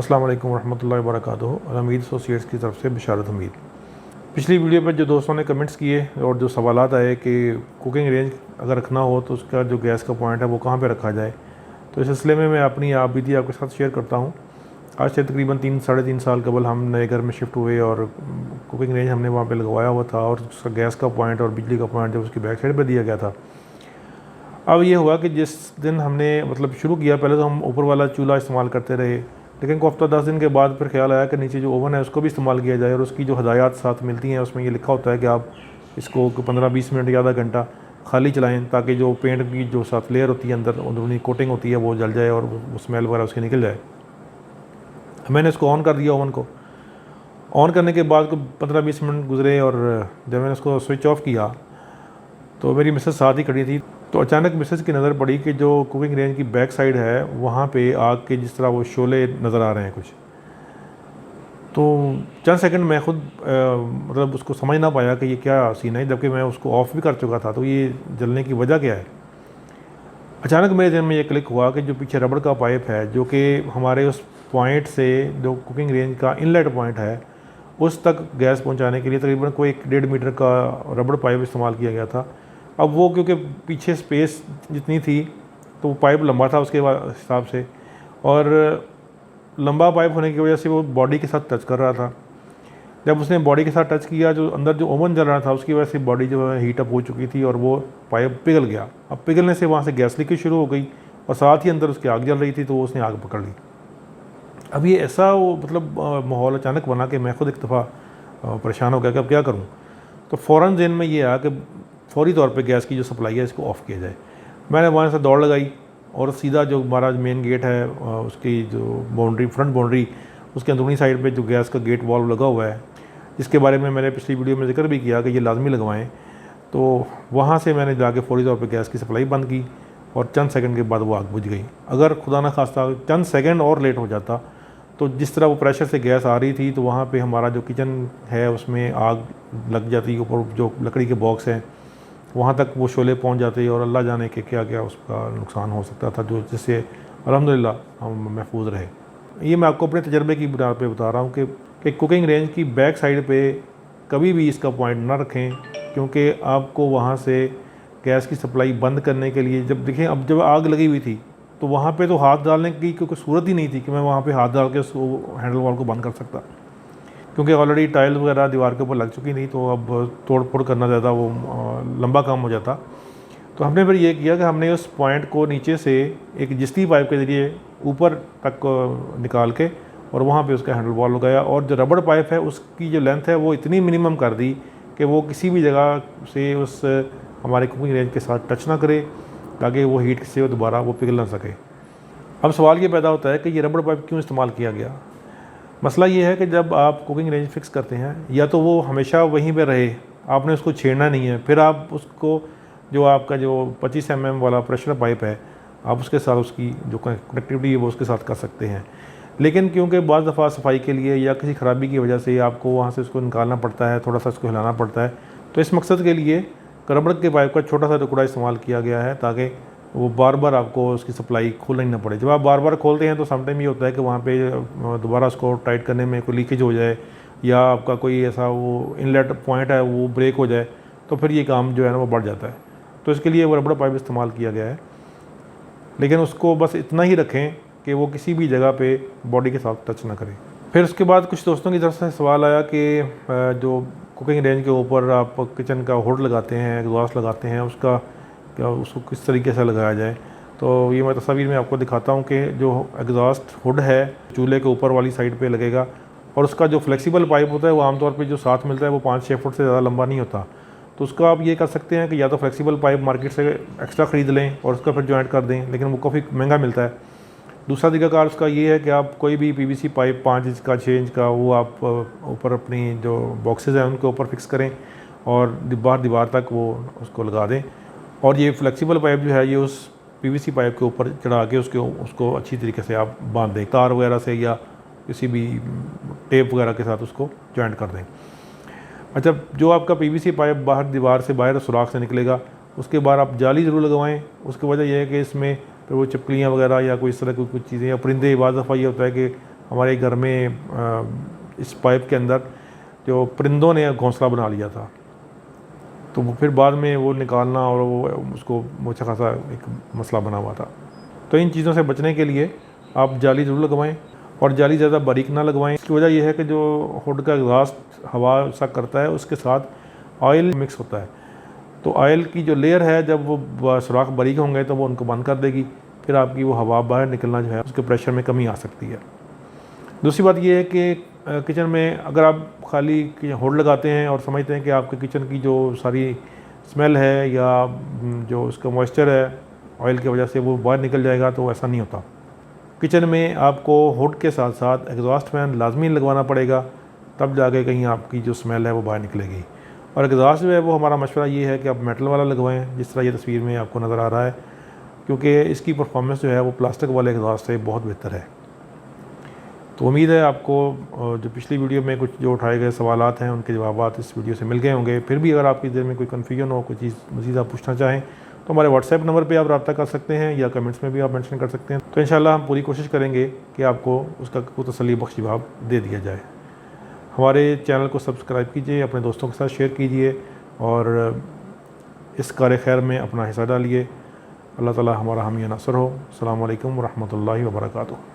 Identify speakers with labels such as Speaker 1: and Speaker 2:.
Speaker 1: अस्सलाम वालेकुम रहमतुल्लाहि व बरकातुहू। हमीद एसोसिएट्स की तरफ से बिशारत हमीद। पिछली वीडियो पर जो दोस्तों ने कमेंट्स किए और जो सवालात आए कि कुकिंग रेंज अगर रखना हो तो उसका जो गैस का पॉइंट है वो कहाँ पे रखा जाए, तो इस सिलसिले में मैं अपनी आप बीती आपके साथ शेयर करता हूँ। आज से तकरीबन 3-3.5 साल कबल हम नए घर में शिफ्ट हुए और कुकिंग रेंज हमने वहाँ पे लगवाया हुआ था और उसका गैस का पॉइंट और बिजली का पॉइंट जो उसकी बैक साइड पर दिया गया था। अब ये हुआ कि जिस दिन हमने शुरू किया, पहले तो हम ऊपर वाला चूल्हा इस्तेमाल करते रहे, लेकिन को हफ्ता 10 दिन के बाद फिर ख्याल आया कि नीचे जो ओवन है उसको भी इस्तेमाल किया जाए। और उसकी जो हदायत साथ मिलती हैं उसमें ये लिखा होता है कि आप इसको 15-20 मिनट या आधा घंटा खाली चलाएं ताकि जो पेंट की जो साथ लेयर होती है, अंदर अंदरूनी कोटिंग होती है, वो जल जाए और वो स्मेल वगैरह उसकी निकल जाए। मैंने इसको ऑन कर दिया। ओवन को ऑन करने के बाद 15-20 मिनट गुजरे और जब मैंने उसको स्विच ऑफ किया तो मेरी मिसेस साथ ही खड़ी थी। तो अचानक मिसेस की नज़र पड़ी कि जो कुकिंग रेंज की बैक साइड है वहाँ पे आग के जिस तरह वो शोले नज़र आ रहे हैं कुछ। तो चंद सेकंड मैं खुद उसको समझ ना पाया कि ये क्या सीन है, जबकि मैं उसको ऑफ़ भी कर चुका था। तो ये जलने की वजह क्या है? अचानक मेरे दिल में ये क्लिक हुआ कि जो पीछे रबड़ का पाइप है जो कि हमारे उस पॉइंट से जो कुकिंग रेंज का इनलेट पॉइंट है उस तक गैस पहुँचाने के लिए तकरीबन कोई 1.5 मीटर का रबड़ पाइप इस्तेमाल किया गया था। अब वो क्योंकि पीछे स्पेस जितनी थी तो वो पाइप लंबा था उसके हिसाब से, और लंबा पाइप होने की वजह से वो बॉडी के साथ टच कर रहा था। जब उसने बॉडी के साथ टच किया, जो अंदर जो ओवन जल रहा था उसकी वजह से बॉडी जो है हीट अप हो चुकी थी और वो पाइप पिघल गया। अब पिघलने से वहाँ से गैस लीकेज शुरू हो गई और साथ ही अंदर उसकी आग जल रही थी, तो उसने आग पकड़ ली। अब ये ऐसा वो माहौल अचानक बना कि मैं खुद एक दफ़ा परेशान हो गया कि अब क्या करूँ। तो फ़ौरन ज़हन में ये आया कि फ़ौरी तौर पे गैस की जो सप्लाई है इसको ऑफ़ किया जाए। मैंने वहाँ से दौड़ लगाई और सीधा जो हमारा मेन गेट है उसकी जो बाउंड्री, फ्रंट बाउंड्री, उसके अंदरूनी साइड पे जो गैस का गेट वाल्व लगा हुआ है, जिसके बारे में मैंने पिछली वीडियो में जिक्र भी किया कि ये लाजमी लगवाएं, तो वहाँ से मैंने जाके फ़ौरी तौर पे गैस की सप्लाई बंद की और चंद सेकंड के बाद वो आग बुझ गई। अगर खुदा न खास्ता चंद सेकंड और लेट हो जाता तो जिस तरह वो प्रेशर से गैस आ रही थी तो वहाँ पे हमारा जो किचन है उसमें आग लग जाती, ऊपर जो लकड़ी के बॉक्स हैं वहाँ तक वो शोले पहुँच जाते और अल्लाह जाने के क्या क्या उसका नुकसान हो सकता था, जो जिससे अल्हम्दुलिल्लाह हम महफूज रहे। ये मैं आपको अपने तजर्बे की बुनियाद पे बता रहा हूँ कि कुकिंग रेंज की बैक साइड पे कभी भी इसका पॉइंट ना रखें, क्योंकि आपको वहाँ से गैस की सप्लाई बंद करने के लिए जब आग लगी हुई थी तो वहाँ पे तो हाथ डालने की कोई सूरत ही नहीं थी कि मैं वहाँ पे हाथ डाल के उसको हैंडल वॉल को बंद कर सकता, क्योंकि ऑलरेडी टाइल वगैरह दीवार के ऊपर लग चुकी थी। तो अब तोड़ फोड़ करना ज़्यादा वो लंबा काम हो जाता। तो हमने फिर ये किया कि हमने उस पॉइंट को नीचे से एक जिस्ती पाइप के ज़रिए ऊपर तक निकाल के और वहाँ पे उसका हैंडल वॉल लगाया, और जो रबड़ पाइप है उसकी जो लेंथ है वो इतनी मिनिमम कर दी कि वो किसी भी जगह से उस हमारे कुकिंग रेंज के साथ टच ना करे, ताकि वो हीट से दोबारा वो पिघल ना सके। अब सवाल ये पैदा होता है कि ये रबड़ पाइप क्यों इस्तेमाल किया गया। मसला ये है कि जब आप कुकिंग रेंज फिक्स करते हैं या तो वो हमेशा वहीं पे रहे, आपने उसको छेड़ना नहीं है, फिर आप उसको जो आपका जो 25 mm वाला प्रेशर पाइप है आप उसके साथ उसकी जो कनेक्टिविटी है वो उसके साथ कर सकते हैं। लेकिन क्योंकि बाज़ दफ़ा सफाई के लिए या किसी ख़राबी की वजह से आपको वहाँ से उसको निकालना पड़ता है, थोड़ा सा उसको हिलाना पड़ता है, तो इस मकसद के लिए रबड़ के पाइप का छोटा सा टुकड़ा इस्तेमाल किया गया है ताकि वो बार बार आपको उसकी सप्लाई खोलनी ना पड़े। जब आप बार बार खोलते हैं तो समटाइम ये होता है कि वहाँ पे दोबारा उसको टाइट करने में कोई लीकेज हो जाए या आपका कोई ऐसा वो इनलेट पॉइंट है वो ब्रेक हो जाए, तो फिर ये काम जो है ना वो बढ़ जाता है। तो इसके लिए वो रबड़ पाइप इस्तेमाल किया गया है, लेकिन उसको बस इतना ही रखें कि वो किसी भी जगह पे बॉडी के साथ टच ना करें। फिर उसके बाद कुछ दोस्तों की तरफ से सवाल आया कि जो कुकिंग रेंज के ऊपर आप किचन का हुड लगाते हैं, एग्जॉस्ट लगाते हैं, उसको किस तरीके से लगाया जाए। तो ये मैं तस्वीर में आपको दिखाता हूँ कि जो एग्जॉस्ट हुड है चूल्हे के ऊपर वाली साइड पे लगेगा, और उसका जो फ्लेक्सिबल पाइप होता है वो आमतौर पे जो साथ मिलता है वो 5-6 फुट से ज़्यादा लंबा नहीं होता। तो उसका आप ये कर सकते हैं कि या तो फ्लेक्सिबल पाइप मार्केट से एक्स्ट्रा ख़रीद लें और उसका फिर जॉइंट कर दें, लेकिन वो काफ़ी महंगा मिलता है। दूसरा तरीकाकार उसका ये है कि आप कोई भी PVC पाइप 5 इंच का 6 इंच का वो आप ऊपर अपनी जो बॉक्सेस हैं उनके ऊपर फिक्स करें और दीवार तक वो उसको लगा दें, और ये फ्लेक्सिबल पाइप जो है ये उस PVC पाइप के ऊपर चढ़ा के उसको अच्छी तरीके से आप बांध दें, तार वगैरह से या किसी भी टेप वगैरह के साथ उसको जॉइंट कर दें। अच्छा, जो आपका PVC पाइप बाहर दीवार से बाहर सुराख से निकलेगा उसके बाद आप जाली ज़रूर लगवाएं। उसकी वजह यह है कि इसमें फिर वो चिपकलियाँ वगैरह या कोई इस तरह की कुछ चीज़ें या परिंदे, बाज़ दफ़ा ये होता है कि हमारे घर में इस पाइप के अंदर जो परिंदों ने घोंसला बना लिया था, तो वो फिर बाद में वो निकालना और वो उसको अच्छा खासा एक मसला बना हुआ था। तो इन चीज़ों से बचने के लिए आप जाली ज़रूर लगवाएं और जाली ज़्यादा बारीक ना लगवाएं। इसकी वजह यह है कि जो हुड का एग्जॉस्ट हवा सा करता है उसके साथ ऑयल मिक्स होता है, तो ऑयल की जो लेयर है जब वो सुराख बारीक होंगे तो वो उनको बंद कर देगी, फिर आपकी वो हवा बाहर निकलना जो है उसके प्रेशर में कमी आ सकती है। दूसरी बात यह है कि किचन में अगर आप खाली हुड लगाते हैं और समझते हैं कि आपके किचन की जो सारी स्मेल है या जो उसका मॉइस्चर है ऑयल की वजह से वो बाहर निकल जाएगा, तो ऐसा नहीं होता। किचन में आपको हुड के साथ साथ एग्जॉस्ट फैन लाजमी लगवाना पड़ेगा, तब जाके कहीं आपकी जो स्मेल है वो बाहर निकलेगी। और एग्जॉस्ट जो है वो हमारा मशवरा ये है कि आप मेटल वाला लगवाएं, जिस तरह ये तस्वीर में आपको नज़र आ रहा है, क्योंकि इसकी परफॉर्मेंस जो है वो प्लास्टिक वाले एग्जॉस्ट से बहुत बेहतर है। तो उम्मीद है आपको जो पिछली वीडियो में कुछ जो उठाए गए सवालात हैं उनके जवाब इस वीडियो से मिल गए होंगे। फिर भी अगर आपकी दिल में कोई कन्फ्यूजन हो, कोई चीज़ मज़ीद आप पूछना चाहें तो हमारे व्हाट्सएप नंबर पे आप रब्ता कर सकते हैं या कमेंट्स में भी आप मेंशन कर सकते हैं। तो इंशाल्लाह हम पूरी कोशिश करेंगे कि आपको उसका कोई तसल्ली बख्श जवाब दे दिया जाए। हमारे चैनल को सब्सक्राइब कीजिए, अपने दोस्तों के साथ शेयर कीजिए और इस कार खैर में अपना हिस्सा डालिए। अल्लाह ताला हमारा हामी नासर हो। अस्सलामु अलैकुम व रहमतुल्लाहि व बरकातुहू।